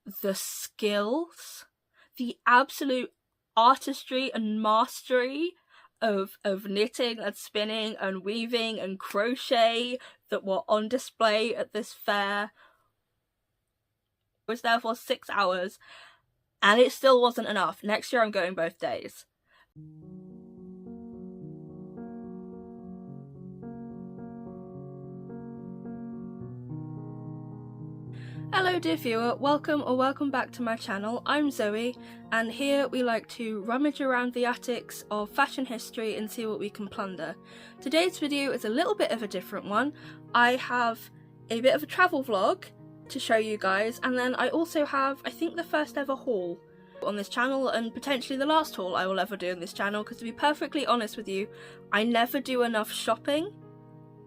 the skills, the absolute artistry and mastery of knitting and spinning and weaving and crochet that were on display at this fair. I was there for 6 hours and it still wasn't enough. Next year I'm going both days. Hello dear viewer, welcome back to my channel. I'm Zoe, and here we like to rummage around the attics of fashion history and see what we can plunder. Today's video is a little bit of a different one. I have a bit of a travel vlog to show you guys, and then I also have, I think, the first ever haul on this channel, and potentially the last haul I will ever do on this channel, because to be perfectly honest with you, I never do enough shopping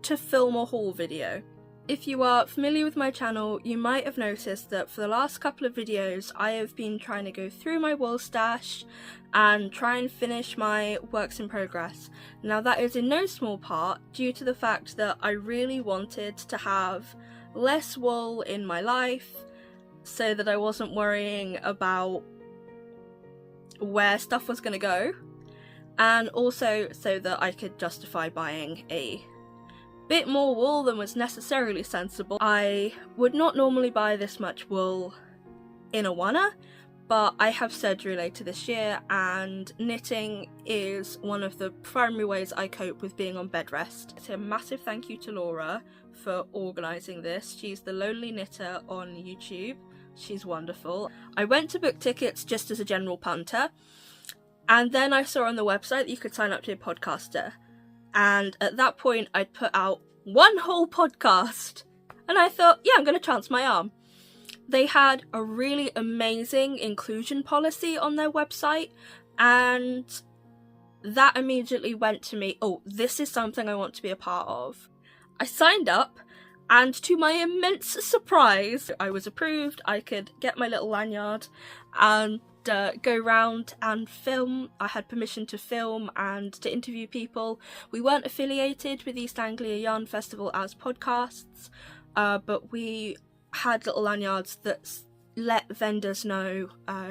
to film a haul video. If you are familiar with my channel, you might have noticed that for the last couple of videos I have been trying to go through my wool stash and try and finish my works in progress. Now that is in no small part due to the fact that I really wanted to have less wool in my life so that I wasn't worrying about where stuff was going to go, and also so that I could justify buying a bit more wool than was necessarily sensible. I would not normally buy this much wool in a wanna, but I have surgery later this year and knitting is one of the primary ways I cope with being on bed rest. So a massive thank you to Laura for organising this. She's the Lonely Knitter on YouTube. She's wonderful. I went to book tickets just as a general punter, and then I saw on the website that you could sign up to be a podcaster. And at that point I'd put out one whole podcast and I thought, yeah, I'm going to chance my arm. They had a really amazing inclusion policy on their website, and that immediately went to me, oh, this is something I want to be a part of. I signed up, and to my immense surprise I was approved. I could get my little lanyard and go round and film. I had permission to film and to interview people. We weren't affiliated with East Anglia Yarn Festival as podcasts, but we had little lanyards that let vendors know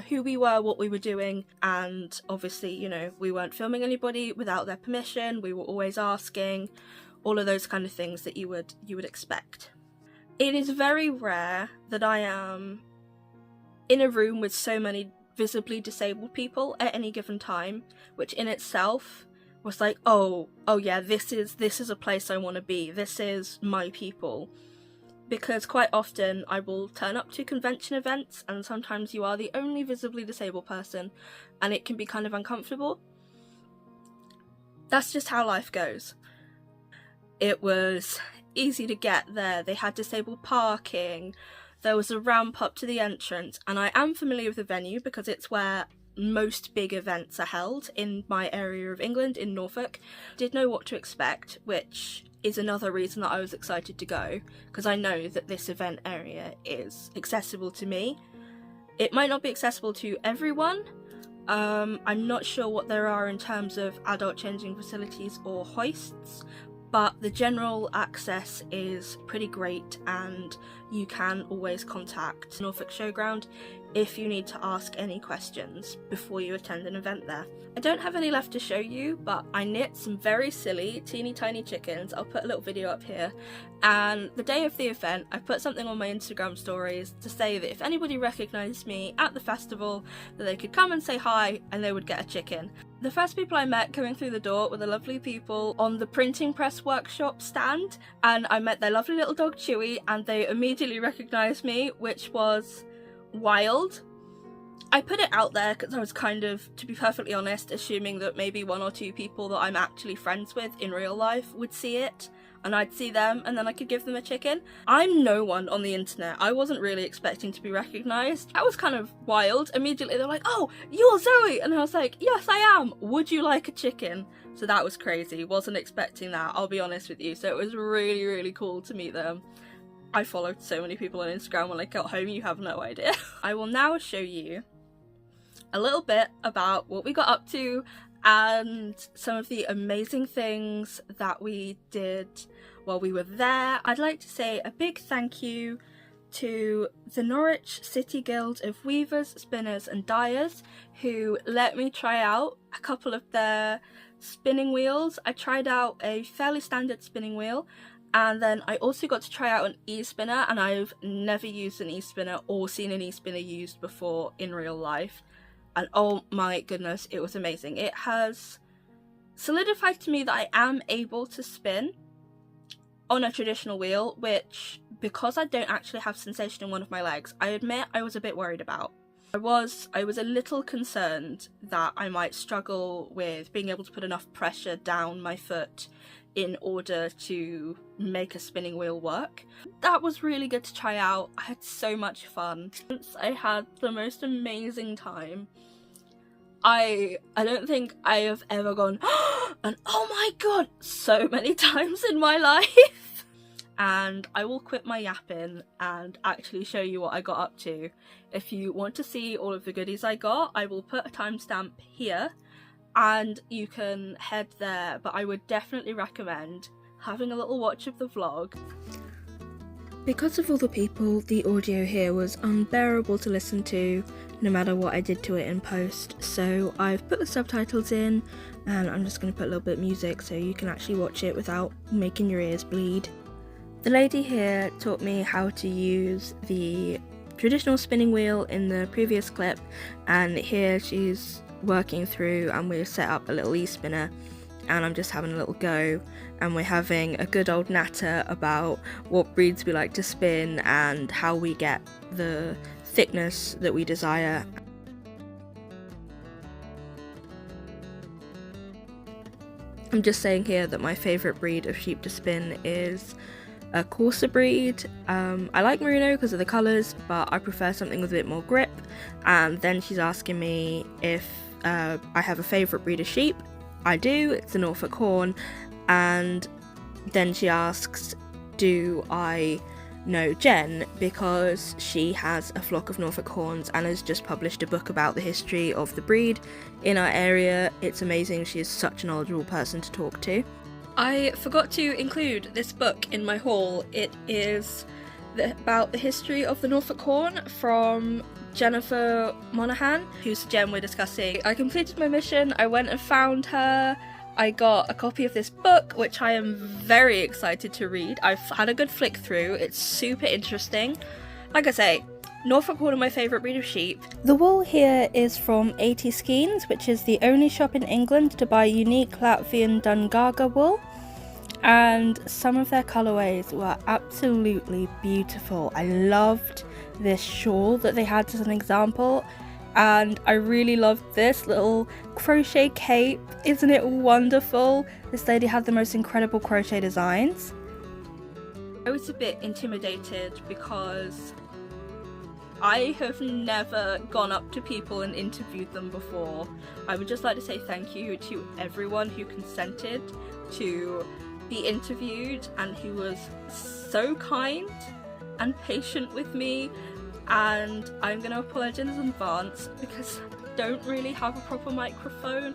who we were, what we were doing, and obviously, you know, we weren't filming anybody without their permission. We were always asking, all of those kind of things that you would expect. It is very rare that I am in a room with so many visibly disabled people at any given time, which in itself was like, oh yeah, this is a place I want to be. This is my people. Because quite often I will turn up to convention events and sometimes you are the only visibly disabled person and it can be kind of uncomfortable. That's just how life goes. It was easy to get there. They had disabled parking. There was a ramp up to the entrance, and I am familiar with the venue because it's where most big events are held in my area of England, in Norfolk. Did know what to expect, which is another reason that I was excited to go, because I know that this event area is accessible to me. It might not be accessible to everyone. I'm not sure what there are in terms of adult changing facilities or hoists, but the general access is pretty great, and you can always contact Norfolk Showground if you need to ask any questions before you attend an event there. I don't have any left to show you, but I knit some very silly teeny tiny chickens. I'll put a little video up here, and the day of the event I put something on my Instagram stories to say that if anybody recognised me at the festival that they could come and say hi and they would get a chicken. The first people I met coming through the door were the lovely people on the printing press workshop stand, and I met their lovely little dog Chewy, and they immediately recognised me, which was wild. I put it out there because I was kind of, to be perfectly honest, assuming that maybe one or two people that I'm actually friends with in real life would see it, and I'd see them and then I could give them a chicken. I'm no one on the internet. I wasn't really expecting to be recognised. That was kind of wild. Immediately they're like, oh, you're Zoe! And I was like, yes I am! Would you like a chicken? So that was crazy. Wasn't expecting that, I'll be honest with you. So it was really, really cool to meet them. I followed so many people on Instagram when I got home, you have no idea. I will now show you a little bit about what we got up to and some of the amazing things that we did while we were there. I'd like to say a big thank you to the Norwich City Guild of Weavers, Spinners and Dyers, who let me try out a couple of their spinning wheels. I tried out a fairly standard spinning wheel, and then I also got to try out an e-spinner, and I've never used an e-spinner or seen an e-spinner used before in real life. And oh my goodness, it was amazing. It has solidified to me that I am able to spin on a traditional wheel, which, because I don't actually have sensation in one of my legs, I admit I was a bit worried about. I was a little concerned that I might struggle with being able to put enough pressure down my foot in order to make a spinning wheel work. That was really good to try out. I had so much fun. I had the most amazing time. I don't think I have ever gone, and oh my god, so many times in my life. And I will quit my yapping and actually show you what I got up to. If you want to see all of the goodies I got, I will put a timestamp here and you can head there, but I would definitely recommend having a little watch of the vlog. Because of all the people, the audio here was unbearable to listen to, no matter what I did to it in post, so I've put the subtitles in and I'm just going to put a little bit of music so you can actually watch it without making your ears bleed. The lady here taught me how to use the traditional spinning wheel in the previous clip, and here she's working through and we've set up a little e-spinner and I'm just having a little go, and we're having a good old natter about what breeds we like to spin and how we get the thickness that we desire. I'm just saying here that my favourite breed of sheep to spin is a coarser breed. I like merino because of the colours, but I prefer something with a bit more grip. And then she's asking me if I have a favourite breed of sheep. I do, it's the Norfolk Horn. And then she asks, do I know Jen, because she has a flock of Norfolk Horns and has just published a book about the history of the breed in our area. It's amazing, she is such a knowledgeable person to talk to. I forgot to include this book in my haul. It is about the history of the Norfolk Horn from Jennifer Monaghan, whose Jen we're discussing. I completed my mission, I went and found her. I got a copy of this book, which I am very excited to read. I've had a good flick through, it's super interesting. Like I say, Norfolk Horn are my favourite breed of sheep. The wool here is from 80 Skeins, which is the only shop in England to buy unique Latvian Dungaga wool. And some of their colourways were absolutely beautiful. I loved this shawl that they had as an example. And I really loved this little crochet cape. Isn't it wonderful? This lady had the most incredible crochet designs. I was a bit intimidated because I have never gone up to people and interviewed them before. I would just like to say thank you to everyone who consented to be interviewed and who was so kind and patient with me. And I'm going to apologise in advance because I don't really have a proper microphone.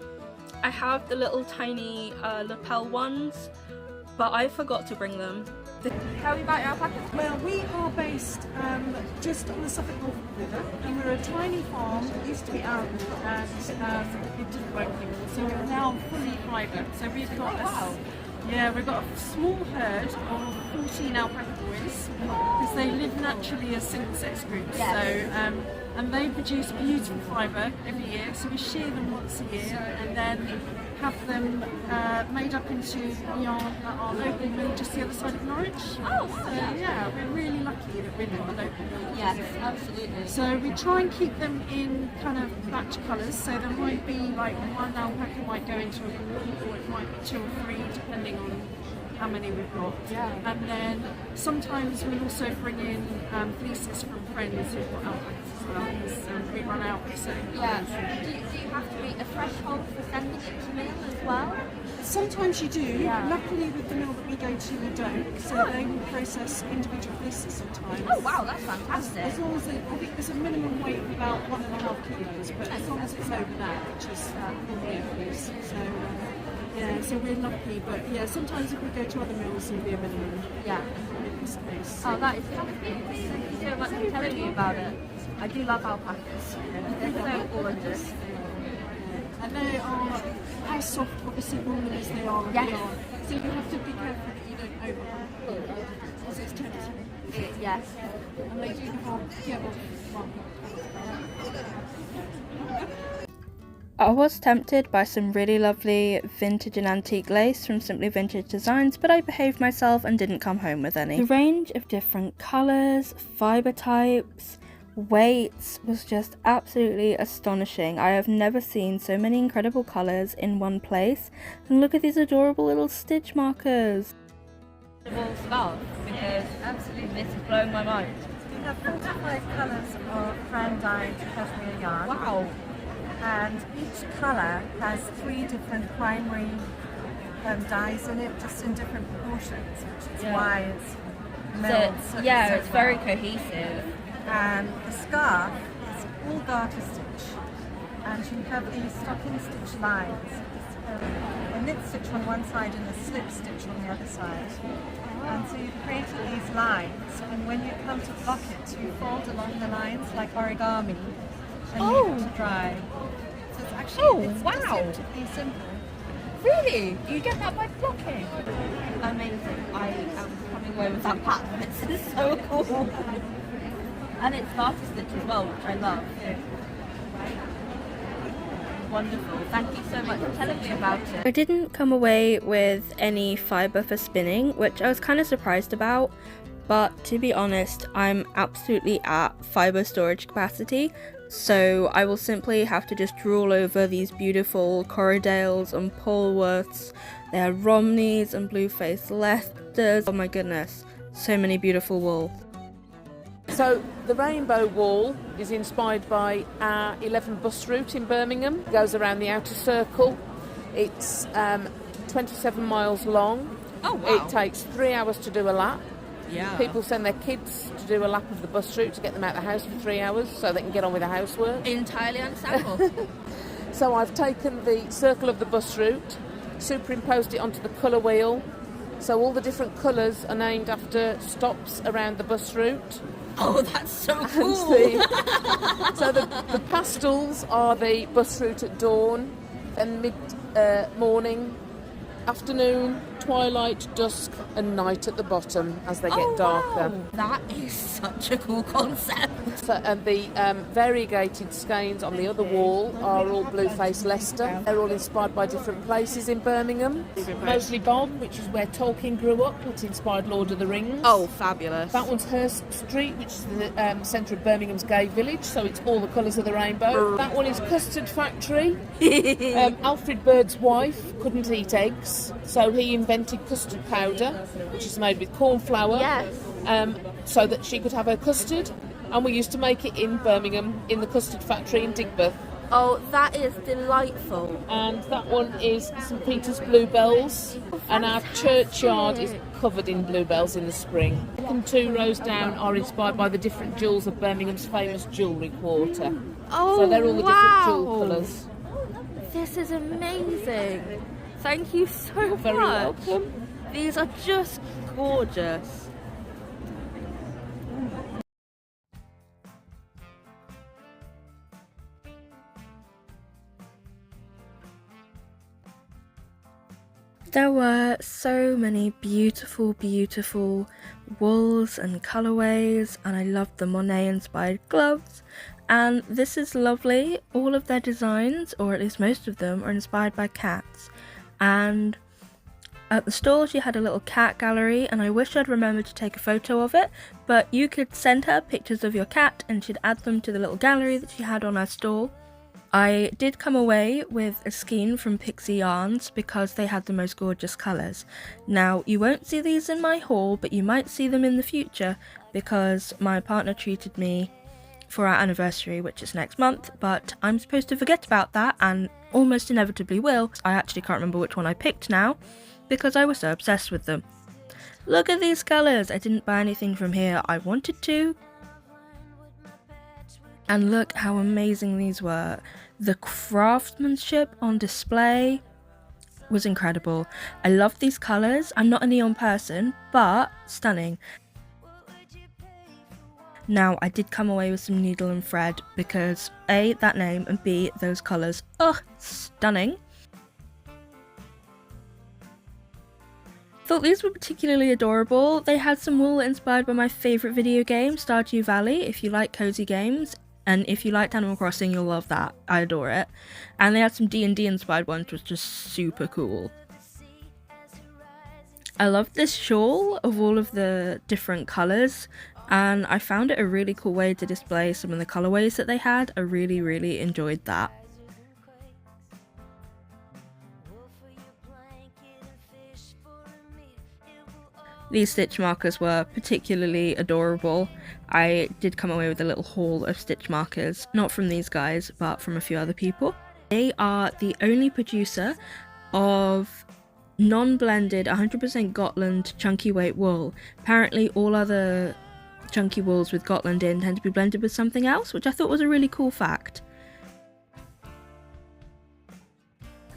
I have the little tiny lapel ones, but I forgot to bring them. Tell me about your alpacas. Well, we are based just on the Suffolk-Norfolk River, and we're a tiny farm that used to be owned, and it didn't work anymore, so we're now fully private. So we've got we've got a small herd of 14 alpaca boys because they live naturally as single-sex groups. Yes. So and they produce beautiful fibre every year. So we shear them once a year, and then have them made up into yarn at our local mill just the other side of Norwich. Oh, wow. So yeah, we're really lucky that we're in the local mill. Yes, absolutely. So we try and keep them in kind of batch colours, so there might be like one alpaca might go into a group, or it might be 2 or 3 depending on how many we've got. Yeah. And then sometimes we'll also bring in fleeces from friends who've got alpacas as well, because we run out of certain colours. Yeah. Do you have to meet a threshold for sending it to mill as well? Sometimes you do. Yeah. Luckily with the mill that we go to we don't, so they will process individual fleeces sometimes. Oh wow, that's fantastic. As long as I think there's a minimum weight of about 1.5 kilos, but as long as it's over that, which is normally a fleece. So yeah, so we're lucky, but yeah, sometimes if we go to other mills it'll be a minimum. Yeah. this piece. Oh, that is fabulous. Thank you so much for telling me about it. I do love alpacas. They're so gorgeous. And they are as soft, obviously, women as they are. Yes. So you have to be careful that you don't overlap. Because it's tempting. Yes. And they do have, yeah, well, I was tempted by some really lovely vintage and antique lace from Simply Vintage Designs, but I behaved myself and didn't come home with any. The range of different colours, fibre types, weights was just absolutely astonishing. I have never seen so many incredible colours in one place. And look at these adorable little stitch markers. Scarf, because absolutely this is blowing my mind. We have 45 colours of hand-dyed cashmere yarn. Wow. And each colour has 3 different primary dyes in it, just in different proportions, which is why it's So, yeah, it's very cohesive. And the scarf is all garter stitch, and you have these stocking stitch lines. A knit stitch on one side and a slip stitch on the other side. And so you've created these lines, and when you come to block it, you fold along the lines like origami and leave it to dry. So it's actually deceptively simple. Really? You get that by blocking? Amazing. I am coming away with that pattern. This is so cool. And it's garter stitch as well, which I love. Wonderful. Thank you so much for telling me about it. I didn't come away with any fibre for spinning, which I was kind of surprised about, but to be honest, I'm absolutely at fibre storage capacity, so I will simply have to just drool over these beautiful Corriedales and Polworths. They are Romneys and Blue-Faced Leicesters. Oh my goodness, so many beautiful wool. So the rainbow wall is inspired by our 11 bus route in Birmingham. It goes around the outer circle. It's 27 miles long. Oh, wow. It takes 3 hours to do a lap. Yeah. People send their kids to do a lap of the bus route to get them out of the house for 3 hours so they can get on with the housework. Entirely understandable. So I've taken the circle of the bus route, superimposed it onto the colour wheel. So all the different colours are named after stops around the bus route. Oh, that's so cool. So the pastels are the bus route at dawn and mid-morning, afternoon, twilight, dusk and night at the bottom as they get darker. Wow. That is such a cool concept. So, and the variegated skeins on the other wall are all Blue-Faced Leicester. They're all inspired by different places in Birmingham. Moseley Bog, which is where Tolkien grew up, which inspired Lord of the Rings. Oh, fabulous. That one's Hurst Street, which is the centre of Birmingham's gay village, so it's all the colours of the rainbow. That one is Custard Factory. Alfred Bird's wife couldn't eat eggs, so he invented custard powder, which is made with corn flour, so that she could have her custard. And we used to make it in Birmingham in the custard factory in Digbeth. Oh, that is delightful. And that one is St Peter's bluebells, and our churchyard is covered in bluebells in the spring. And 2 rows down are inspired by the different jewels of Birmingham's famous jewellery quarter. Oh, so they're all the different jewel colours. This is amazing. Thank you so much. Very welcome. These are just gorgeous. There were so many beautiful, beautiful wools and colourways, and I loved the Monet-inspired gloves. And this is lovely. All of their designs, or at least most of them, are inspired by cats. And at the stall she had a little cat gallery, and I wish I'd remembered to take a photo of it, but you could send her pictures of your cat and she'd add them to the little gallery that she had on her stall. I did come away with a skein from Pixie Yarns because they had the most gorgeous colours. Now, you won't see these in my haul, but you might see them in the future because my partner treated me for our anniversary, which is next month, but I'm supposed to forget about that and almost inevitably will. I actually can't remember which one I picked now because I was so obsessed with them. Look at these colours! I didn't buy anything from here. I wanted to. And look how amazing these were. The craftsmanship on display was incredible. I love these colours. I'm not a neon person, but stunning. Now, I did come away with some needle and thread because A, that name, and B, those colours. Ugh, stunning. Thought these were particularly adorable. They had some wool inspired by my favourite video game, Stardew Valley, if you like cozy games. And if you liked Animal Crossing, you'll love that. I adore it. And they had some D&D inspired ones, which was just super cool. I loved this shawl of all of the different colours, and I found it a really cool way to display some of the colourways that they had. I really enjoyed that. These stitch markers were particularly adorable. I did come away with a little haul of stitch markers, not from these guys, but from a few other people. They are the only producer of non-blended 100% Gotland chunky weight wool. Apparently all other chunky wools with Gotland in tend to be blended with something else, which I thought was a really cool fact.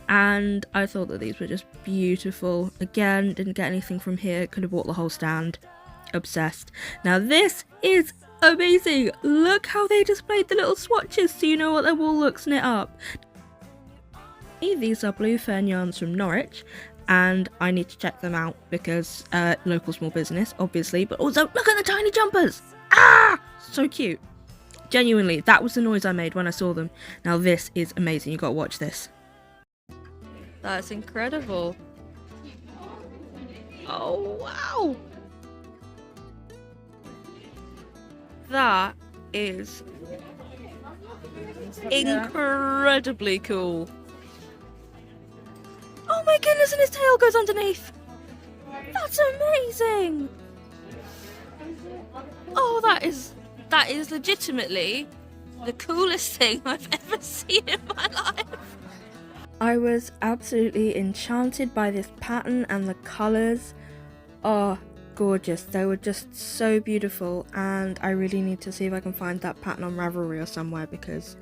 And I thought that these were just beautiful. Again, didn't get anything from here, could have bought the whole stand. Obsessed. Now this is amazing! Look how they displayed the little swatches so you know what their wool looks knit up. These are blue fern yarns from Norwich, and I need to check them out because local small business, obviously, but also look at the tiny jumpers! Ah! So cute. Genuinely, that was the noise I made when I saw them. Now this is amazing, you gotta watch this. That's incredible. Oh, wow. That is incredibly cool. Oh my goodness, and his tail goes underneath. That's amazing. Oh, that is legitimately the coolest thing I've ever seen in my life. I was absolutely enchanted by this pattern and the colours. Oh, gorgeous. They were just so beautiful, and I really need to see if I can find that pattern on Ravelry or somewhere because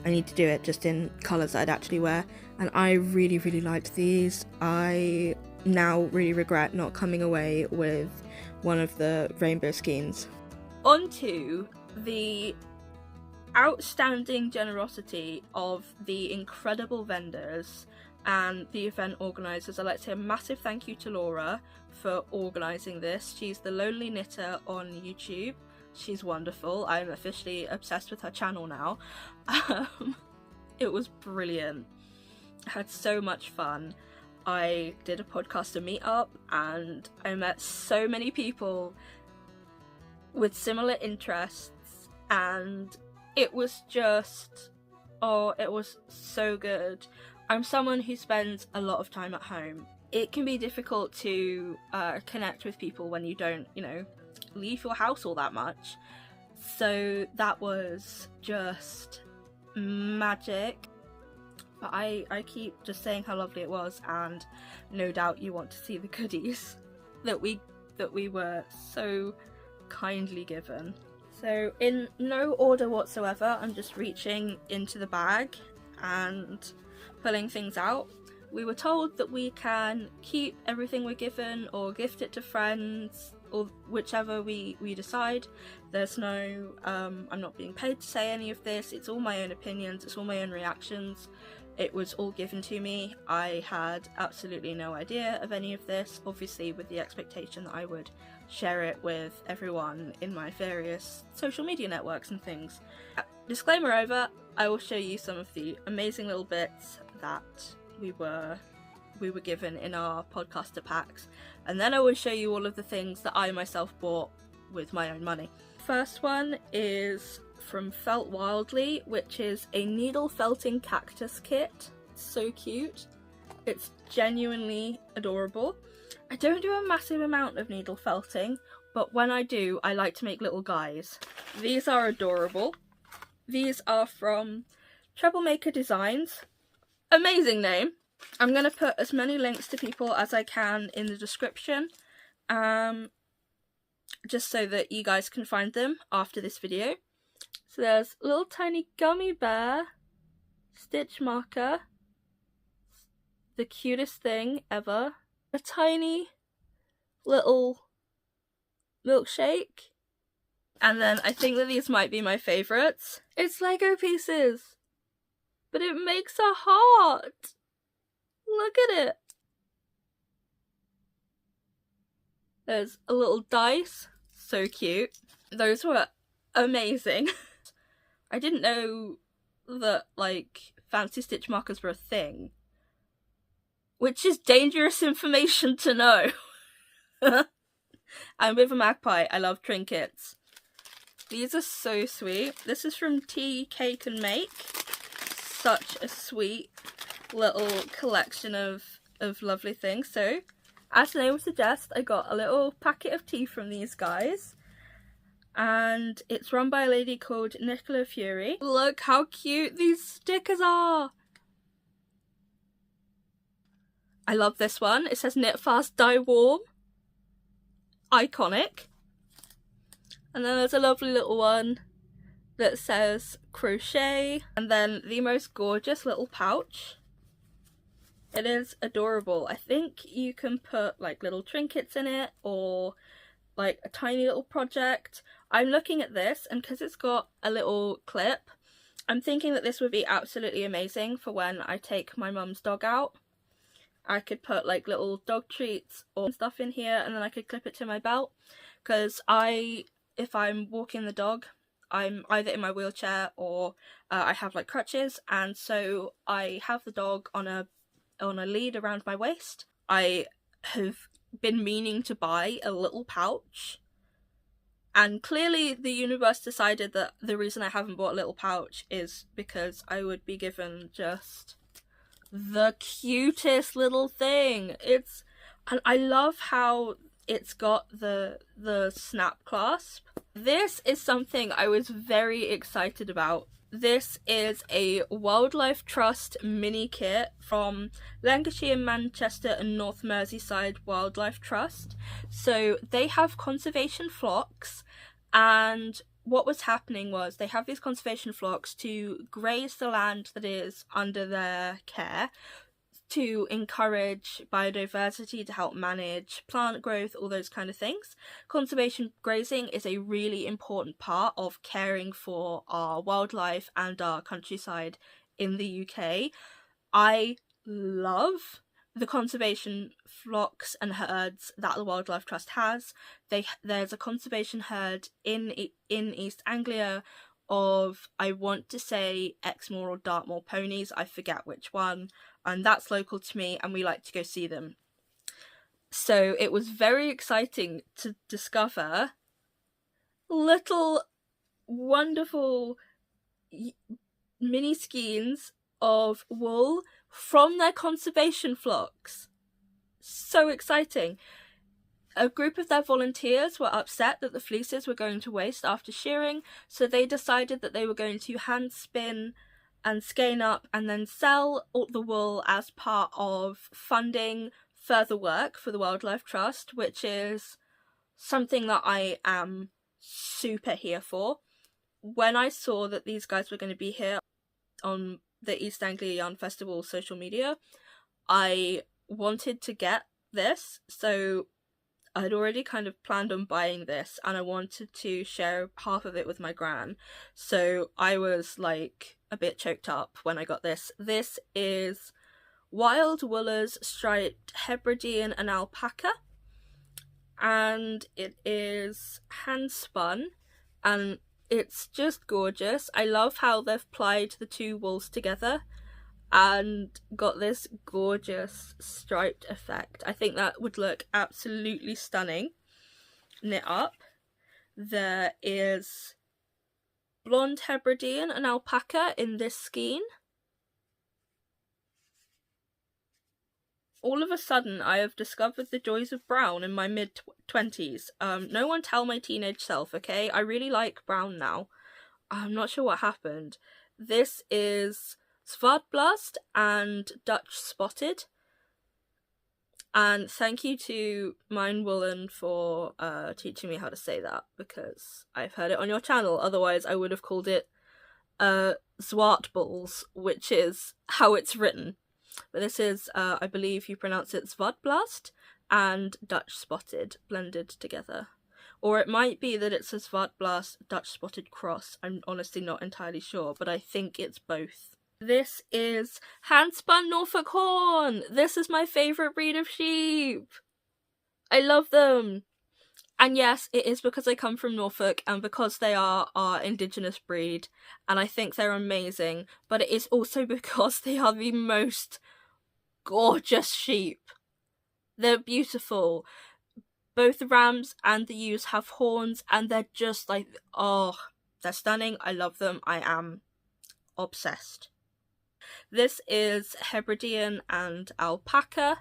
I need to do it just in colours that I'd actually wear. And I really liked these. I now really regret not coming away with one of the rainbow skeins. On to the outstanding generosity of the incredible vendors and the event organisers. I'd like to say a massive thank you to Laura for organising this. She's the Lonely Knitter on YouTube. She's wonderful. I'm officially obsessed with her channel now. It was brilliant. I had so much fun. I did a podcaster meetup and I met so many people with similar interests, and it was just, oh, it was so good. I'm someone who spends a lot of time at home. It can be difficult to connect with people when you don't, leave your house all that much. So that was just magic. But I keep just saying how lovely it was, and no doubt you want to see the goodies that we were so kindly given. So in no order whatsoever, I'm just reaching into the bag and pulling things out. We were told that we can keep everything we're given or gift it to friends, or whichever we decide. There's no, I'm not being paid to say any of this. It's all my own opinions, it's all my own reactions. It was all given to me. I had absolutely no idea of any of this, obviously with the expectation that I would share it with everyone in my various social media networks and things. Disclaimer over, I will show you some of the amazing little bits that we were given in our podcaster packs, and then I will show you all of the things that I myself bought with my own money. First one is from Felt Wildly, which is a needle felting cactus kit. It's so cute. It's genuinely adorable. I don't do a massive amount of needle felting, but when I do, I like to make little guys. These are adorable. These are from Troublemaker Designs. Amazing name. I'm going to put as many links to people as I can in the description, just so that you guys can find them after this video. So there's a little tiny gummy bear, stitch marker, the cutest thing ever, a tiny little milkshake, And then I think that these might be my favourites. It's Lego pieces, but it makes a heart. Look at it. There's a little dice, so cute. Those were amazing. I didn't know that, like, fancy stitch markers were a thing, which is dangerous information to know. I'm with a magpie. I love trinkets. These are so sweet. This is from Tea, Cake and Make. Such a sweet little collection of lovely things. So, as the name would suggest, I got a little packet of tea from these guys. And it's run by a lady called Nicola Fury. Look how cute these stickers are! I love this one. It says knit fast, dye warm. Iconic. And then there's a lovely little one that says crochet. And then the most gorgeous little pouch. It is adorable. I think you can put like little trinkets in it or like a tiny little project. I'm looking at this, and because it's got a little clip, I'm thinking that this would be absolutely amazing for when I take my mum's dog out. I could put like little dog treats or stuff in here, and then I could clip it to my belt, because if I'm walking the dog, I'm either in my wheelchair or I have like crutches, and so I have the dog on a lead around my waist. I have been meaning to buy a little pouch, and clearly the universe decided that the reason I haven't bought a little pouch is because I would be given just the cutest little thing. And I love how it's got the snap clasp. This is something I was very excited about. This is a Wildlife Trust mini kit from Lancashire, Manchester and North Merseyside Wildlife Trust. So they have conservation flocks, and what was happening was they have these conservation flocks to graze the land that is under their care, to encourage biodiversity, to help manage plant growth, all those kind of things. Conservation grazing is a really important part of caring for our wildlife and our countryside in the UK. I love the conservation flocks and herds that the Wildlife Trust has. There's a conservation herd in East Anglia of, I want to say, Exmoor or Dartmoor ponies, I forget which one, and that's local to me, and we like to go see them. So it was very exciting to discover little wonderful mini skeins of wool from their conservation flocks. So exciting. A group of their volunteers were upset that the fleeces were going to waste after shearing, so they decided that they were going to hand spin and skein up and then sell all the wool as part of funding further work for the Wildlife Trust, which is something that I am super here for. When I saw that these guys were going to be here on the East Anglia Yarn Festival social media, I wanted to get this, so I'd already kind of planned on buying this, and I wanted to share half of it with my gran, so I was like a bit choked up when I got this. This is Wild Woolers Striped Hebridean and Alpaca, and it is hand spun, and it's just gorgeous. I love how they've plied the two wools together and got this gorgeous striped effect. I think that would look absolutely stunning knit up. There is blonde Hebridean and alpaca in this skein. All of a sudden I have discovered the joys of brown in my mid-20s. No one tell my teenage self, okay? I really like brown now. I'm not sure what happened. This is Stashbusting and Dutch Spotted. And thank you to Mine Woolen for teaching me how to say that, because I've heard it on your channel. Otherwise I would have called it Zwartbulls, which is how it's written. But this is, I believe you pronounce it Stashbusting and Dutch Spotted blended together. Or it might be that it's a Zwartblas Dutch Spotted Cross. I'm honestly not entirely sure, but I think it's both. This is Handspun Norfolk Horn! This is my favourite breed of sheep! I love them! And yes, it is because I come from Norfolk and because they are our indigenous breed, and I think they're amazing, but it is also because they are the most gorgeous sheep. They're beautiful. Both the rams and the ewes have horns, and they're just like, oh, they're stunning. I love them. I am obsessed. This is Hebridean and alpaca.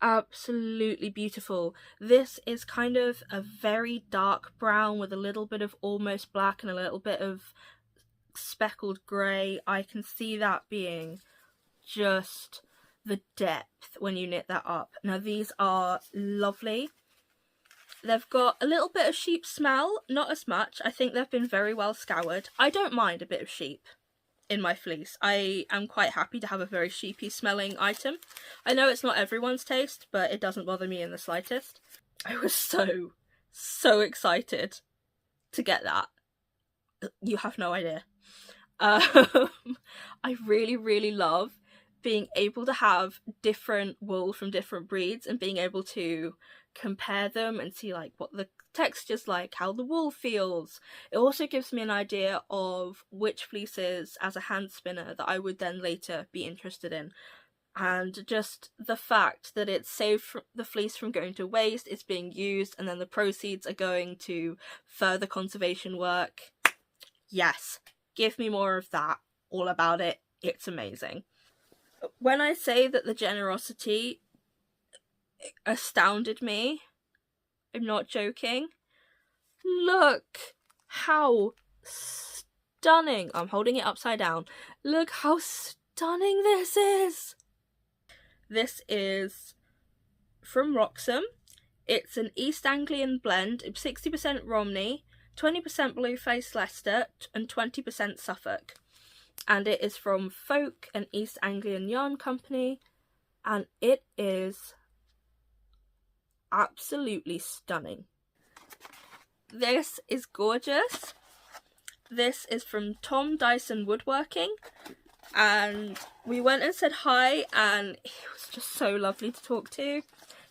Absolutely beautiful. This is kind of a very dark brown with a little bit of almost black and a little bit of speckled grey. I can see that being just the depth when you knit that up. Now these are lovely. They've got a little bit of sheep smell, not as much. I think they've been very well scoured. I don't mind a bit of sheep in my fleece. I am quite happy to have a very sheepy smelling item. I know it's not everyone's taste, but it doesn't bother me in the slightest. I was so excited to get that. You have no idea. I really love being able to have different wool from different breeds and being able to compare them and see like what the texture's like, how the wool feels. It also gives me an idea of which fleeces as a hand spinner that I would then later be interested in. And just the fact that it's saved the fleece from going to waste, it's being used, and then the proceeds are going to further conservation work. Yes, give me more of that. All about it. It's amazing. When I say that the generosity astounded me, I'm not joking. Look how stunning. I'm holding it upside down. Look how stunning this is. This is from Wroxham. It's an East Anglian blend. It's 60% Romney, 20% Blueface Leicester, and 20% Suffolk. And it is from Folk, an East Anglian yarn company, and it is absolutely stunning. This is gorgeous. This is from Tom Dyson Woodworking, and we went and said hi, and he was just so lovely to talk to.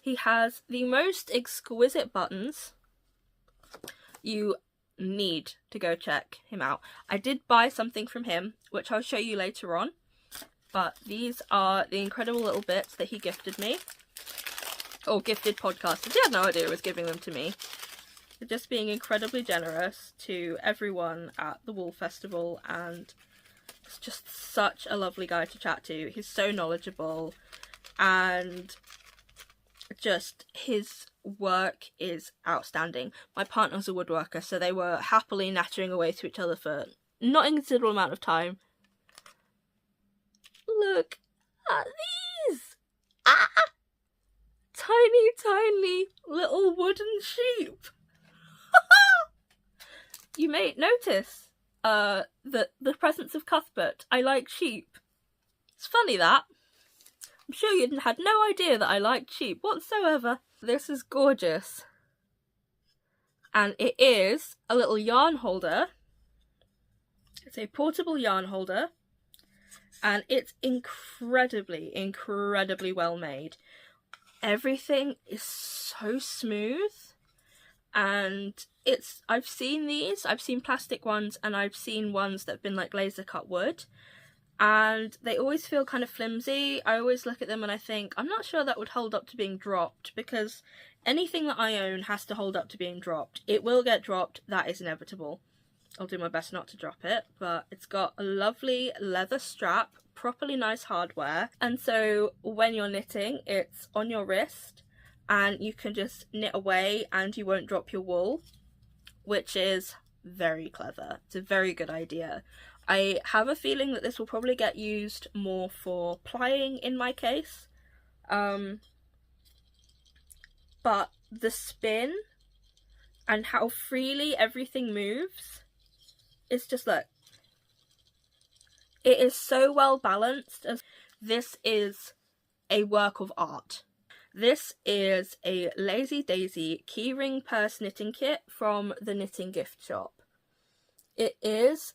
He has the most exquisite buttons. You need to go check him out. I did buy something from him, which I'll show you later on, but these are the incredible little bits that he gifted me, or gifted podcasters. He had no idea he was giving them to me. For just being incredibly generous to everyone at the Wool Festival, and it's just such a lovely guy to chat to. He's so knowledgeable, and just his work is outstanding. My partner's a woodworker, so they were happily nattering away to each other for not a considerable amount of time. Look at these! Ah! Tiny little wooden sheep. You may notice the presence of Cuthbert. I like sheep. It's funny that. I'm sure you had no idea that I liked sheep whatsoever. This is gorgeous. And it is a little yarn holder. It's a portable yarn holder. And it's incredibly well made. Everything is so smooth. And I've seen these. I've seen plastic ones, and I've seen ones that have been like laser cut wood. And they always feel kind of flimsy. I always look at them and I think, I'm not sure that would hold up to being dropped, because anything that I own has to hold up to being dropped. It will get dropped, that is inevitable. I'll do my best not to drop it, but it's got a lovely leather strap, properly nice hardware, and so when you're knitting, it's on your wrist, and you can just knit away and you won't drop your wool, which is very clever. It's a very good idea. I have a feeling that this will probably get used more for plying in my case. But the spin and how freely everything moves is just, look. It is so well balanced. This is a work of art. This is a Lazy Daisy keyring purse knitting kit from the Knitting Gift Shop. It is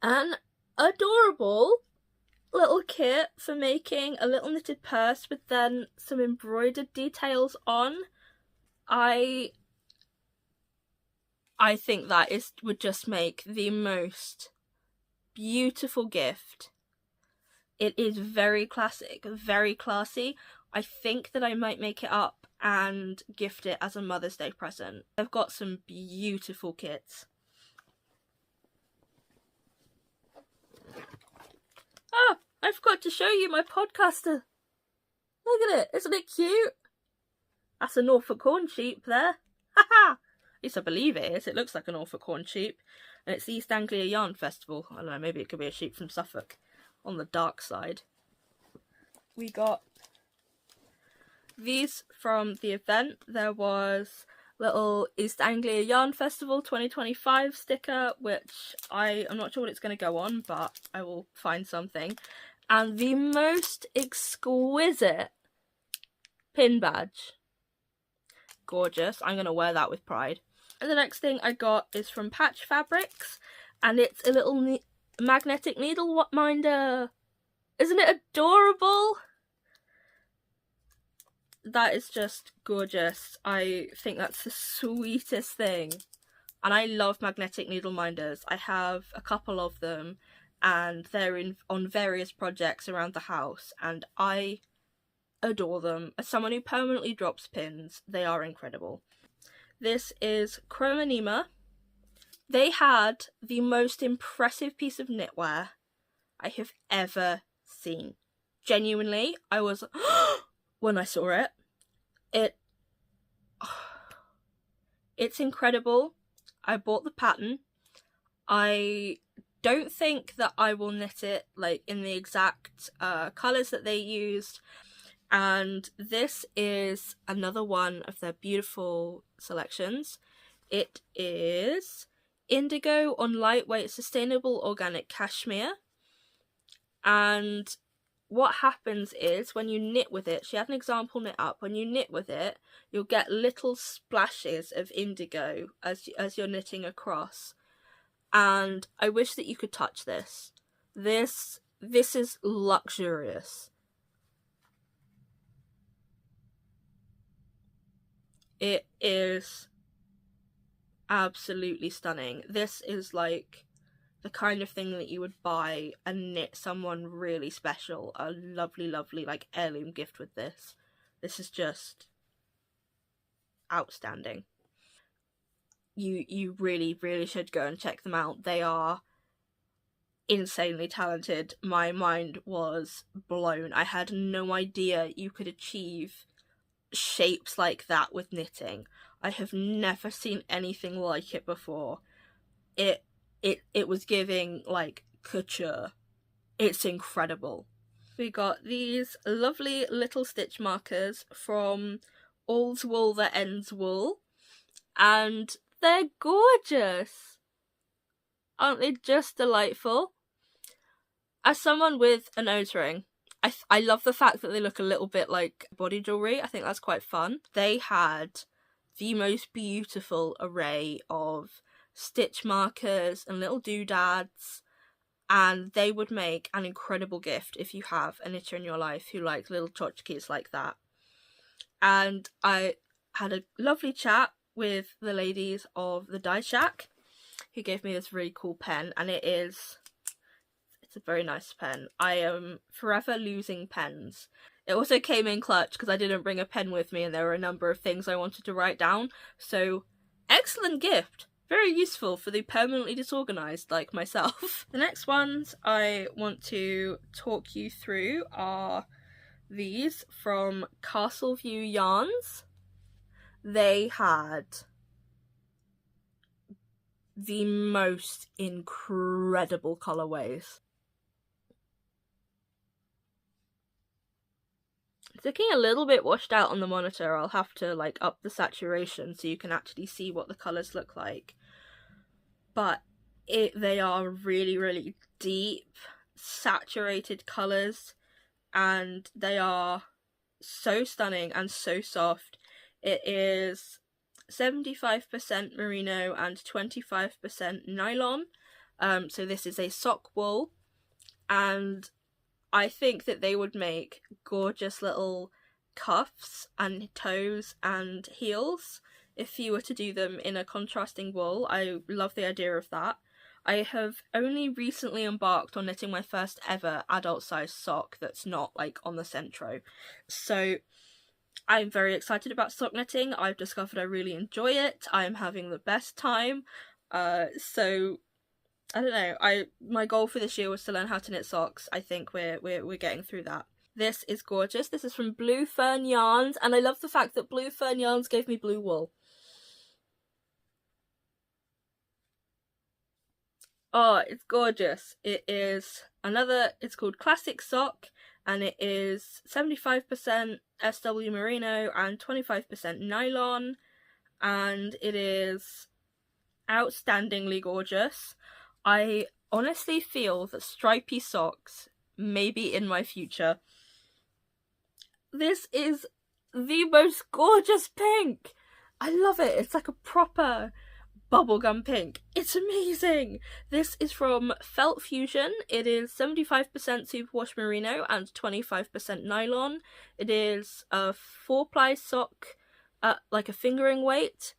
an adorable little kit for making a little knitted purse with then some embroidered details on. I think that would just make the most beautiful gift. It is very classic, very classy. I think that I might make it up and gift it as a Mother's Day present. I've got some beautiful kits. Oh, I forgot to show you my podcaster. Look at it, isn't it cute? That's a Norfolk corn sheep there. Haha! At least I believe it is. It looks like a Norfolk corn sheep. And it's the East Anglia Yarn Festival. I don't know, maybe it could be a sheep from Suffolk. On the dark side. We got these from the event. There was little East Anglia Yarn Festival 2025 sticker, which I'm not sure what it's going to go on, but I will find something. And the most exquisite pin badge. Gorgeous. I'm going to wear that with pride. And the next thing I got is from Patch Fabrics, and it's a little magnetic needle minder. Isn't it adorable? That is just gorgeous. I think that's the sweetest thing. And I love magnetic needle minders. I have a couple of them and they're on various projects around the house and I adore them. As someone who permanently drops pins, they are incredible. This is Chromanema. They had the most impressive piece of knitwear I have ever seen. Genuinely, I was when I saw it. It's incredible. I bought the pattern. I don't think that I will knit it like in the exact colours that they used. And this is another one of their beautiful selections. It is indigo on lightweight sustainable organic cashmere. And what happens is when you knit with it, she had an example knit up, when you knit with it, you'll get little splashes of indigo as you're knitting across. And I wish that you could touch this. This is luxurious. It is absolutely stunning. This is like the kind of thing that you would buy and knit someone really special. A lovely, lovely like heirloom gift with this. This is just outstanding. You really, really should go and check them out. They are insanely talented. My mind was blown. I had no idea you could achieve shapes like that with knitting. I have never seen anything like it before. It was giving like couture. It's incredible. We got these lovely little stitch markers from All's Wool That Ends Wool, and they're gorgeous. Aren't they just delightful? As someone with a nose ring, I love the fact that they look a little bit like body jewellery. I think that's quite fun. They had the most beautiful array of stitch markers and little doodads, and they would make an incredible gift if you have a knitter in your life who likes little tchotchkes like that. And I had a lovely chat with the ladies of the Die Shack who gave me this really cool pen, and it's a very nice pen. I am forever losing pens. It also came in clutch because I didn't bring a pen with me and there were a number of things I wanted to write down, so excellent gift. Very useful for the permanently disorganised like myself. The next ones I want to talk you through are these from Castleview Yarns. They had the most incredible colourways. It's looking a little bit washed out on the monitor. I'll have to like up the saturation so you can actually see what the colours look like. But they are really, really deep, saturated colours, and they are so stunning and so soft. It is 75% merino and 25% nylon. So this is a sock wool, and I think that they would make gorgeous little cuffs and toes and heels if you were to do them in a contrasting wool. I love the idea of that. I have only recently embarked on knitting my first ever adult size sock that's not like on the Centro. So I'm very excited about sock knitting. I've discovered I really enjoy it. I'm having the best time. So I don't know. My goal for this year was to learn how to knit socks. I think we're getting through that. This is gorgeous. This is from Blue Fern Yarns, and I love the fact that Blue Fern Yarns gave me blue wool. Oh, it's gorgeous. It's called Classic Sock, and it is 75% SW Merino and 25% nylon, and it is outstandingly gorgeous. I honestly feel that stripy socks may be in my future. This is the most gorgeous pink. I love it. It's like a proper bubblegum pink. It's amazing. This is from Felt Fusion. It is 75% superwash merino and 25% nylon. It is a 4-ply sock, like a fingering weight,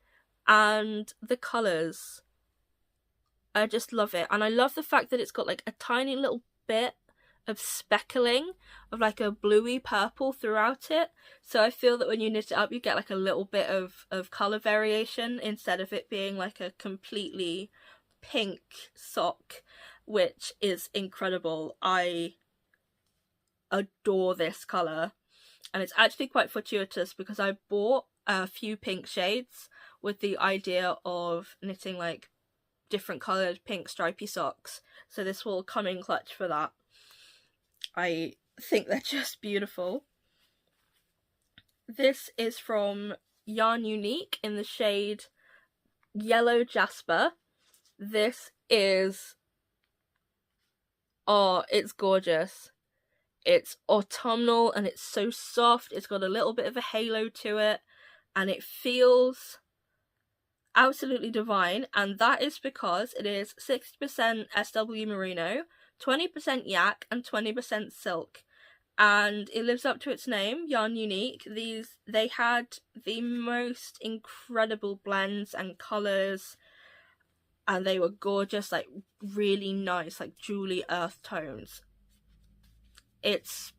and the colours, I just love it. And I love the fact that it's got like a tiny little bit of speckling of like a bluey purple throughout it, so I feel that when you knit it up you get like a little bit of colour variation instead of it being like a completely pink sock, which is incredible. I adore this colour, and it's actually quite fortuitous because I bought a few pink shades with the idea of knitting like different coloured pink stripy socks, so this will come in clutch for that. I think they're just beautiful. This is from Yarn Unique in the shade Yellow Jasper. This is, oh, it's gorgeous. It's autumnal and it's so soft. It's got a little bit of a halo to it and it feels absolutely divine, and that is because it is 60% SW Merino, 20% yak and 20% silk, and it lives up to its name, Yarn Unique. They had the most incredible blends and colours, and they were gorgeous, like really nice, like jewelly earth tones. It's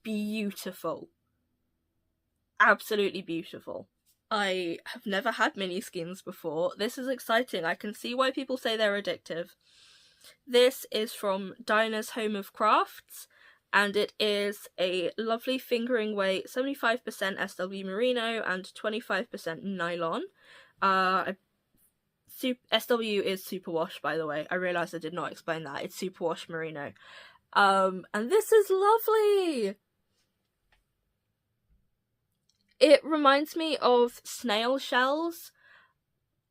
beautiful. Absolutely beautiful. I have never had mini skeins before. This is exciting. I can see why people say they're addictive. This is from Dinah's Home of Crafts, and it is a lovely fingering weight, 75% SW Merino and 25% nylon. SW is superwash, by the way. I realised I did not explain that. It's superwash merino. And this is lovely! It reminds me of snail shells,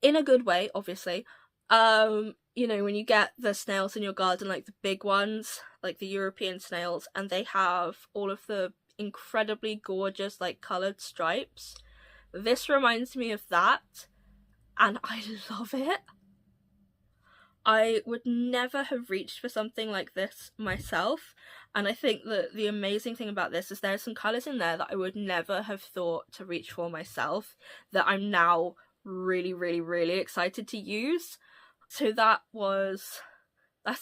in a good way, obviously. You know, when you get the snails in your garden, like the big ones, like the European snails, and they have all of the incredibly gorgeous, like, coloured stripes. This reminds me of that, and I love it. I would never have reached for something like this myself, and I think that the amazing thing about this is there are some colours in there that I would never have thought to reach for myself that I'm now really, really, really excited to use. So that's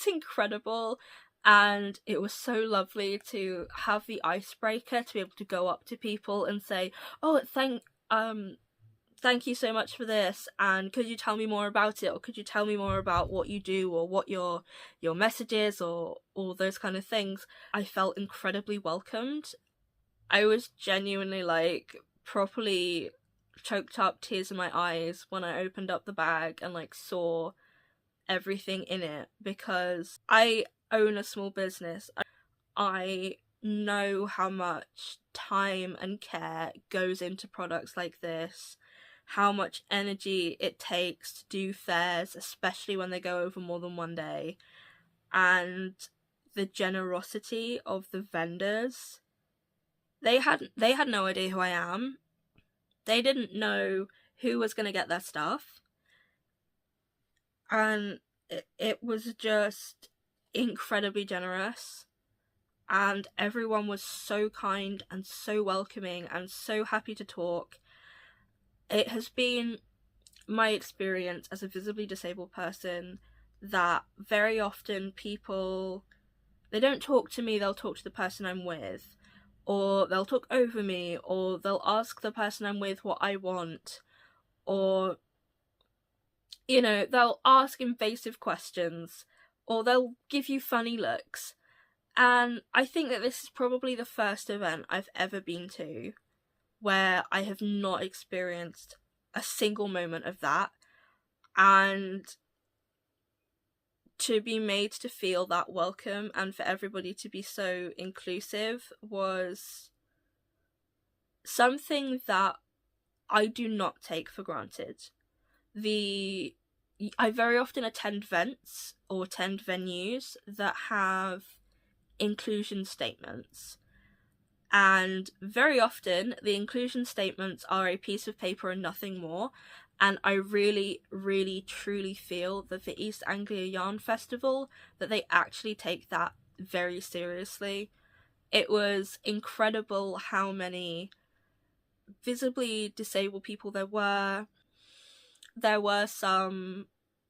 incredible, and it was so lovely to have the icebreaker to be able to go up to people and say, oh, thank you so much for this, and could you tell me more about it, or could you tell me more about what you do, or what your message is, or all those kind of things. I felt incredibly welcomed. I was genuinely like properly choked up, tears in my eyes when I opened up the bag and like saw everything in it, because I own a small business. I know how much time and care goes into products like this, how much energy it takes to do fairs, especially when they go over more than one day, and the generosity of the vendors they had no idea who I am. They didn't know who was going to get their stuff. And it was just incredibly generous. And everyone was so kind and so welcoming and so happy to talk. It has been my experience as a visibly disabled person that very often people, they don't talk to me, they'll talk to the person I'm with, or they'll talk over me, or they'll ask the person I'm with what I want, or, you know, they'll ask invasive questions, or they'll give you funny looks. And I think that this is probably the first event I've ever been to where I have not experienced a single moment of that. And to be made to feel that welcome and for everybody to be so inclusive was something that I do not take for granted. I very often attend events or attend venues that have inclusion statements, and very often the inclusion statements are a piece of paper and nothing more. And I really, really, truly feel that the East Anglia Yarn Festival, that they actually take that very seriously. It was incredible how many visibly disabled people there were. There were some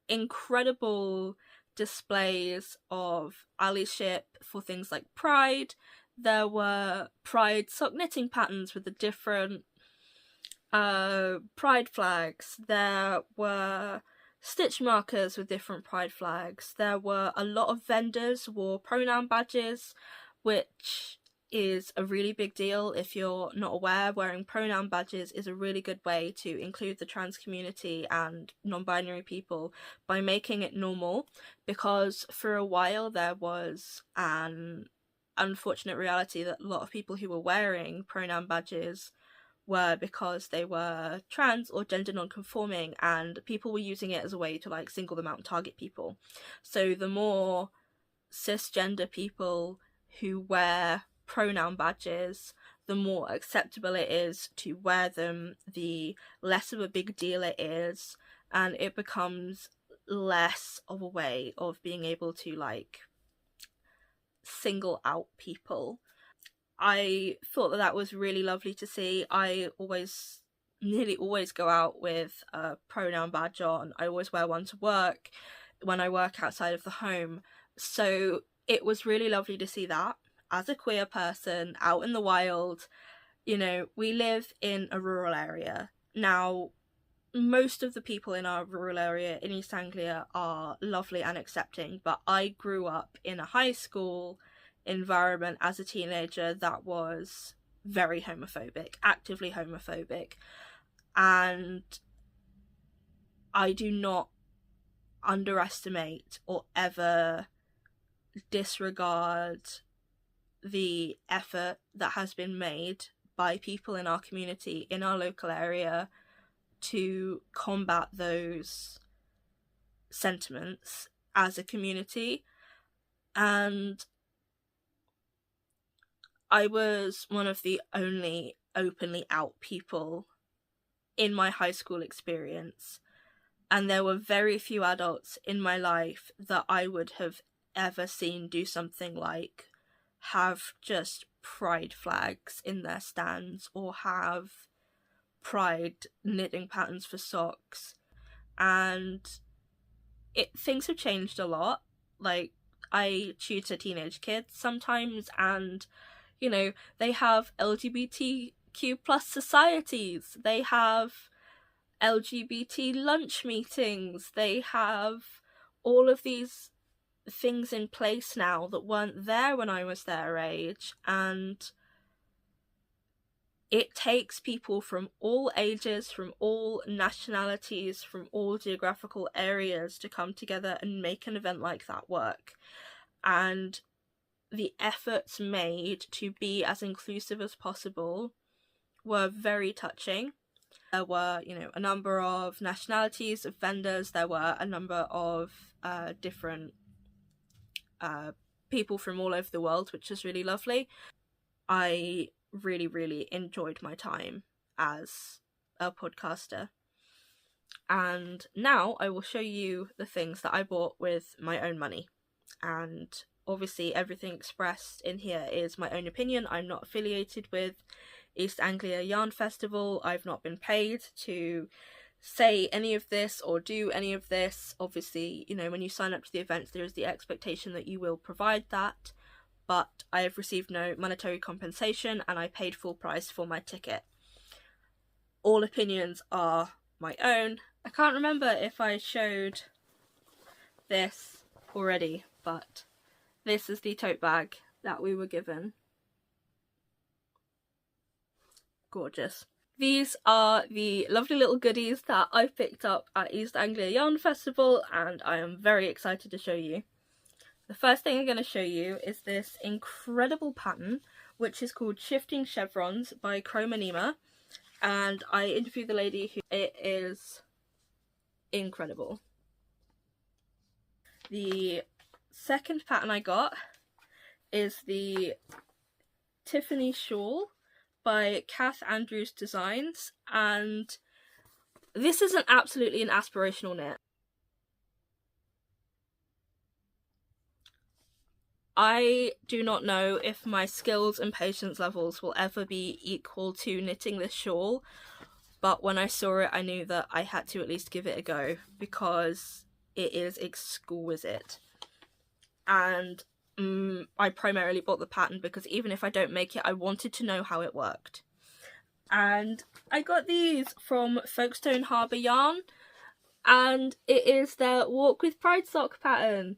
incredible displays of allyship for things like Pride. There were Pride sock knitting patterns with the different Pride flags. There were stitch markers with different Pride flags. There were a lot of vendors wore pronoun badges, which is a really big deal. If you're not aware, wearing pronoun badges is a really good way to include the trans community and non-binary people by making it normal, because for a while there was an unfortunate reality that a lot of people who were wearing pronoun badges were because they were trans or gender non-conforming, and people were using it as a way to like single them out and target people. So the more cisgender people who wear pronoun badges, the more acceptable it is to wear them, the less of a big deal it is, and it becomes less of a way of being able to like single out people. I thought that was really lovely to see. I nearly always go out with a pronoun badge on. I always wear one to work when I work outside of the home. So it was really lovely to see that. As a queer person out in the wild, you know, we live in a rural area. Now, most of the people in our rural area in East Anglia are lovely and accepting, but I grew up in a high school environment as a teenager that was very homophobic, actively homophobic, and I do not underestimate or ever disregard the effort that has been made by people in our community, in our local area, to combat those sentiments as a community. And I was one of the only openly out people in my high school experience, and there were very few adults in my life that I would have ever seen do something like have just pride flags in their stands or have pride knitting patterns for socks. And things have changed a lot. Like, I tutor teenage kids sometimes, and you know, they have LGBTQ plus societies, they have LGBT lunch meetings, they have all of these things in place now that weren't there when I was their age. And it takes people from all ages, from all nationalities, from all geographical areas to come together and make an event like that work. And the efforts made to be as inclusive as possible were very touching. There were, you know, a number of nationalities of vendors. There were a number of different people from all over the world, which was really lovely. I really enjoyed my time as a podcaster. And now I will show you the things that I bought with my own money. And obviously everything expressed in here is my own opinion. I'm not affiliated with East Anglia Yarn Festival. I've not been paid to say any of this or do any of this. Obviously, you know, when you sign up to the events, there is the expectation that you will provide that, but I have received no monetary compensation and I paid full price for my ticket. All opinions are my own. I can't remember if I showed this already, but this is the tote bag that we were given. Gorgeous. These are the lovely little goodies that I've picked up at East Anglia Yarn Festival, and I am very excited to show you. The first thing I'm going to show you is this incredible pattern, which is called Shifting Chevrons by Chromanema, and I interviewed the lady who it is incredible. The second pattern I got is the Tiffany Shawl by Kath Andrews Designs, and this is absolutely an aspirational knit. I do not know if my skills and patience levels will ever be equal to knitting this shawl, but when I saw it I knew that I had to at least give it a go because it is exquisite. And I primarily bought the pattern because even if I don't make it, I wanted to know how it worked. And I got these from Folkestone Harbour Yarn, and it is their Walk with Pride sock pattern.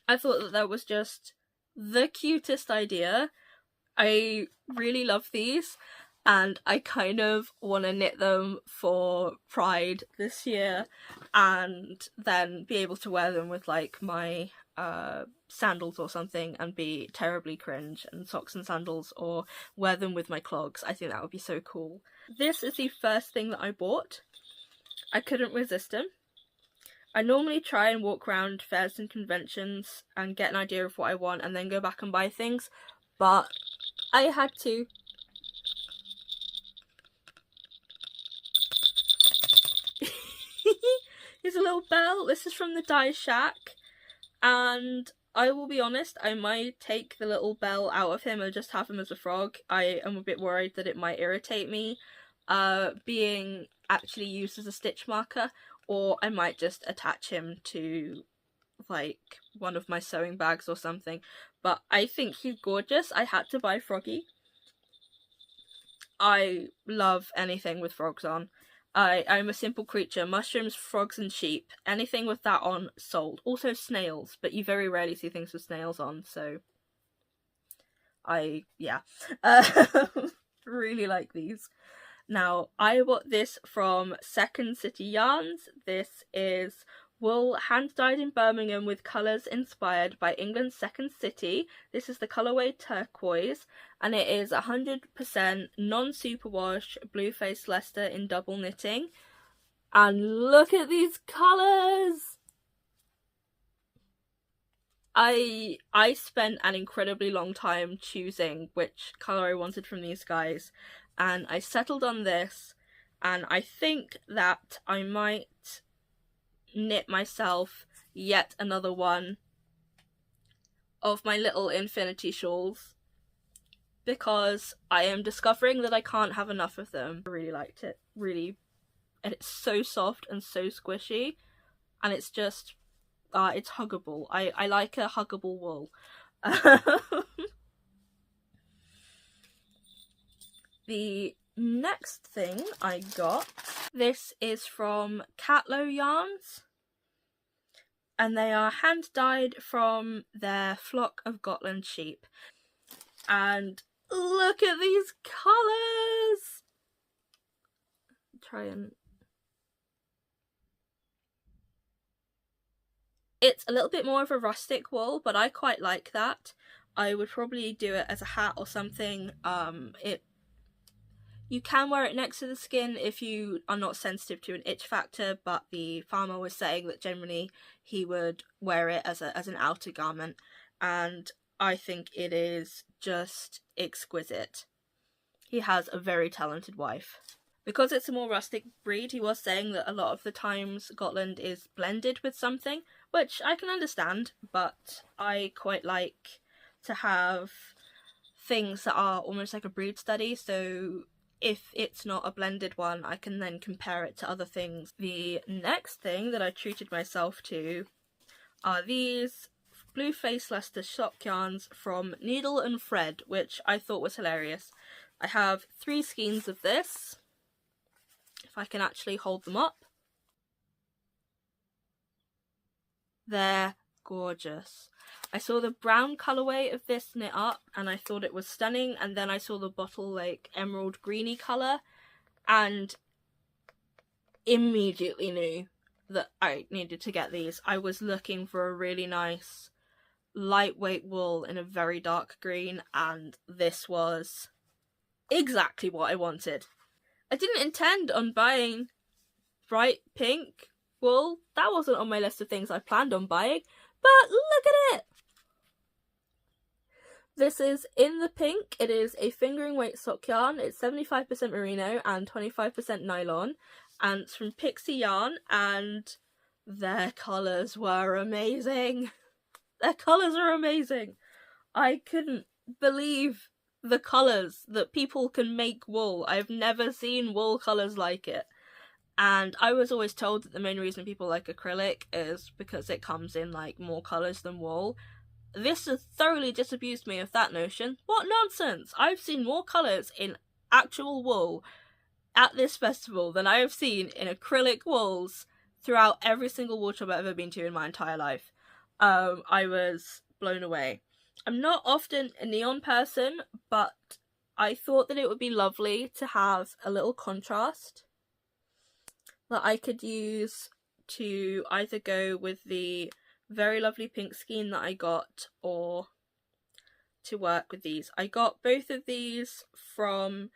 I thought that was just the cutest idea. I really love these, and I kind of want to knit them for Pride this year and then be able to wear them with like my sandals or something and be terribly cringe, and socks and sandals, or wear them with my clogs. I think that would be so cool. This is the first thing that I bought. I couldn't resist them. I normally try and walk around fairs and conventions and get an idea of what I want and then go back and buy things, but I had to. Here's a little bell. This is from the Dye Shack, and I will be honest, I might take the little bell out of him and just have him as a frog. I am a bit worried that it might irritate me being actually used as a stitch marker, or I might just attach him to like one of my sewing bags or something. But I think he's gorgeous. I had to buy Froggy. I love anything with frogs on. I'm a simple creature. Mushrooms, frogs and sheep. Anything with that on, sold. Also snails, but you very rarely see things with snails on, so yeah. Really like these. Now, I bought this from Second City Yarns. This is wool hand-dyed in Birmingham with colours inspired by England's Second City. This is the colourway turquoise, and it is 100% non-superwash blue-faced Leicester in double knitting. And look at these colours! I spent an incredibly long time choosing which colour I wanted from these guys, and I settled on this, and I think that I might knit myself yet another one of my little infinity shawls, because I am discovering that I can't have enough of them. I really liked it, really, and it's so soft and so squishy, and it's just it's huggable. I like a huggable wool. The next thing I got, this is from Catlow Yarns, and they are hand dyed from their flock of Gotland sheep. And look at these colours! It's a little bit more of a rustic wool, but I quite like that. I would probably do it as a hat or something. You can wear it next to the skin if you are not sensitive to an itch factor, but the farmer was saying that generally he would wear it as an outer garment, and I think it is just exquisite. He has a very talented wife. Because it's a more rustic breed, he was saying that a lot of the times Gotland is blended with something, which I can understand, but I quite like to have things that are almost like a breed study, so if it's not a blended one, I can then compare it to other things. The next thing that I treated myself to are these blue face Leicester sock yarns from Needle and Thread, which I thought was hilarious. I have 3 skeins of this, if I can actually hold them up. They're gorgeous. I saw the brown colourway of this knit up and I thought it was stunning, and then I saw the bottle like emerald greeny colour and immediately knew that I needed to get these. I was looking for a really nice lightweight wool in a very dark green, and this was exactly what I wanted. I didn't intend on buying bright pink wool. That wasn't on my list of things I planned on buying, but look at it! This is in the pink. It is a fingering weight sock yarn. It's 75% merino and 25% nylon, and it's from Pixie Yarn, and their colours were amazing. Their colours are amazing. I couldn't believe the colours that people can make wool. I've never seen wool colours like it. And I was always told that the main reason people like acrylic is because it comes in like more colours than wool. This has thoroughly disabused me of that notion. What nonsense! I've seen more colours in actual wool at this festival than I have seen in acrylic wools throughout every single wool shop I've ever been to in my entire life. I was blown away. I'm not often a neon person, but I thought that it would be lovely to have a little contrast that I could use to either go with the very lovely pink skein that I got, or to work with these. I got both of these from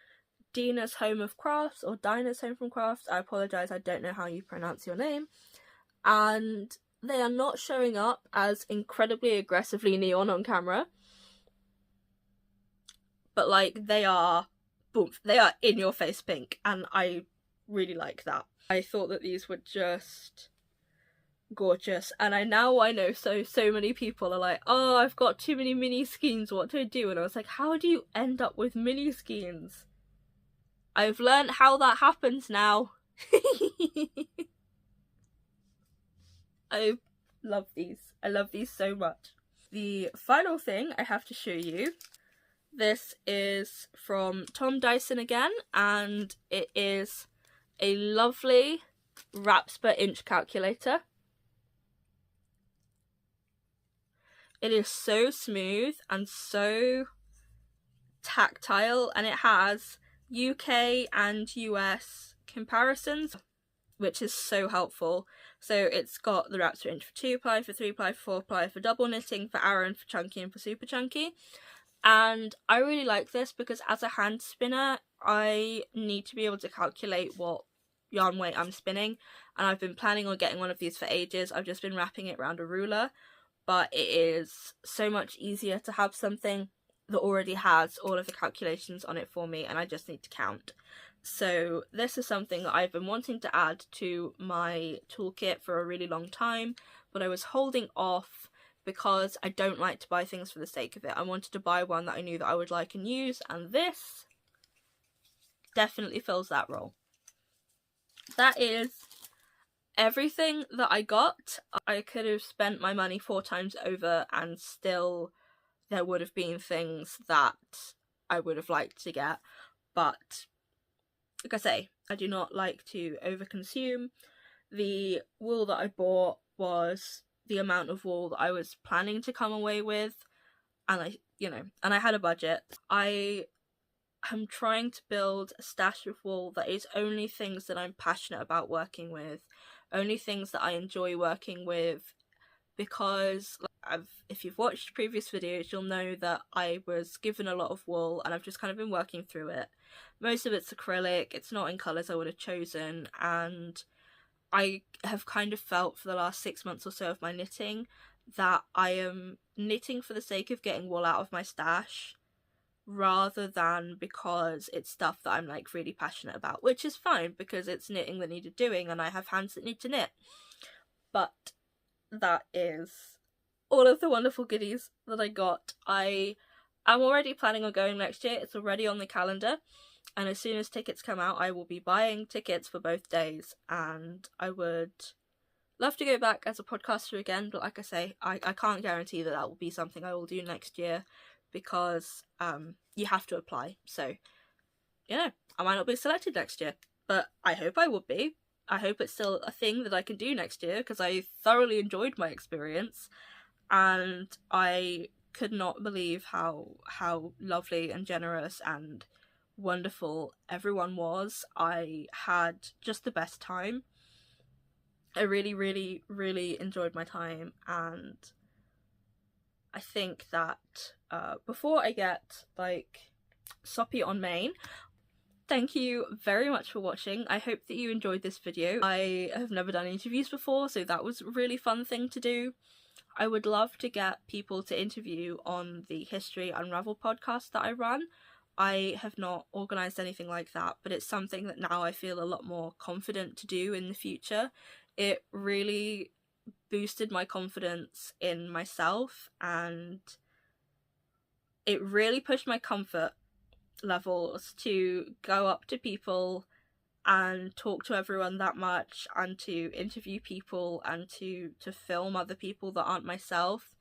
Dina's Home of Crafts, or Dinah's Home from Crafts. I apologise, I don't know how you pronounce your name. And they are not showing up as incredibly aggressively neon on camera, but like they are, boom, they are in your face pink, and I really like that. I thought that these were just gorgeous, and I know so many people are like, oh, I've got too many mini skeins, what do I do? And I was like, how do you end up with mini skeins? I've learned how that happens now. I love these. I love these so much. The final thing I have to show you, this is from Tom Dyson again, and it is a lovely wraps per inch calculator. It is so smooth and so tactile, and it has UK and US comparisons, which is so helpful. So it's got the wraps per inch for 2-ply, for 3-ply, for 4-ply, for double knitting, for Aran, for chunky, and for super chunky. And I really like this because as a hand spinner, I need to be able to calculate what yarn weight I'm spinning, and I've been planning on getting one of these for ages. I've just been wrapping it around a ruler, but it is so much easier to have something that already has all of the calculations on it for me, and I just need to count. So this is something that I've been wanting to add to my toolkit for a really long time, but I was holding off because I don't like to buy things for the sake of it. I wanted to buy one that I knew that I would like and use, and this definitely fills that role. That is everything that I got. I could have spent my money 4 times over and still there would have been things that I would have liked to get, but like I say, I do not like to overconsume. The wool that I bought was the amount of wool that I was planning to come away with, and I had a budget. I am trying to build a stash of wool that is only things that I'm passionate about working with, only things that I enjoy working with, because if you've watched previous videos, you'll know that I was given a lot of wool and I've just kind of been working through it. Most of it's acrylic, it's not in colours I would have chosen, and I have kind of felt for the last 6 months or so of my knitting that I am knitting for the sake of getting wool out of my stash rather than because it's stuff that I'm like really passionate about, which is fine because it's knitting that needed doing and I have hands that need to knit. But that is all of the wonderful goodies that I got. I am already planning on going next year. It's already on the calendar, and as soon as tickets come out I will be buying tickets for both days, and I would love to go back as a podcaster again, but like I say, I can't guarantee that will be something I will do next year because you have to apply. So, you know, I might not be selected next year, but I hope I would be. I hope it's still a thing that I can do next year because I thoroughly enjoyed my experience and I could not believe how lovely and generous and wonderful everyone was. I had just the best time. I really, really, really enjoyed my time, and I think that before I get like soppy on main, thank you very much for watching. I hope that you enjoyed this video. I have never done interviews before, so that was a really fun thing to do. I would love to get people to interview on the History Unravel podcast that I run. I have not organised anything like that, but it's something that now I feel a lot more confident to do in the future. It really boosted my confidence in myself, and it really pushed my comfort levels to go up to people and talk to everyone that much and to interview people and to film other people that aren't myself.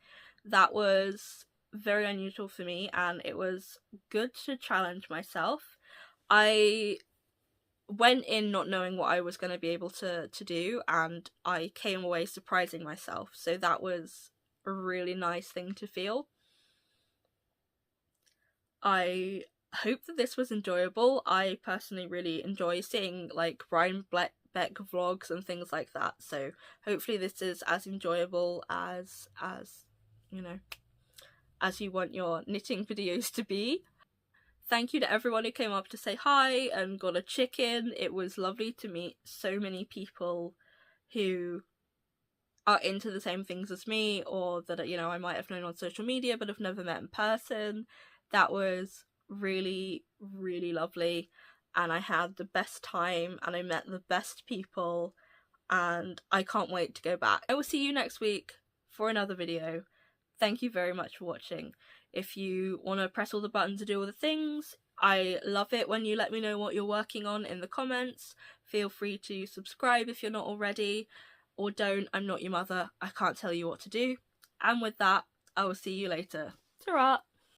That was very unusual for me, and it was good to challenge myself. I went in not knowing what I was going to be able to do, and I came away surprising myself, so that was a really nice thing to feel. I hope that this was enjoyable. I personally really enjoy seeing like Brian Beck vlogs and things like that, so hopefully this is as enjoyable as you know, as you want your knitting videos to be. Thank you to everyone who came up to say hi and got a chicken. It was lovely to meet so many people who are into the same things as me, or that, you know, I might have known on social media but have never met in person. That was really, really lovely, and I had the best time and I met the best people, and I can't wait to go back. I will see you next week for another video. Thank you very much for watching. If you want to press all the buttons to do all the things, I love it when you let me know what you're working on in the comments. Feel free to subscribe if you're not already, or don't. I'm not your mother. I can't tell you what to do. And with that, I will see you later. Ta-ra!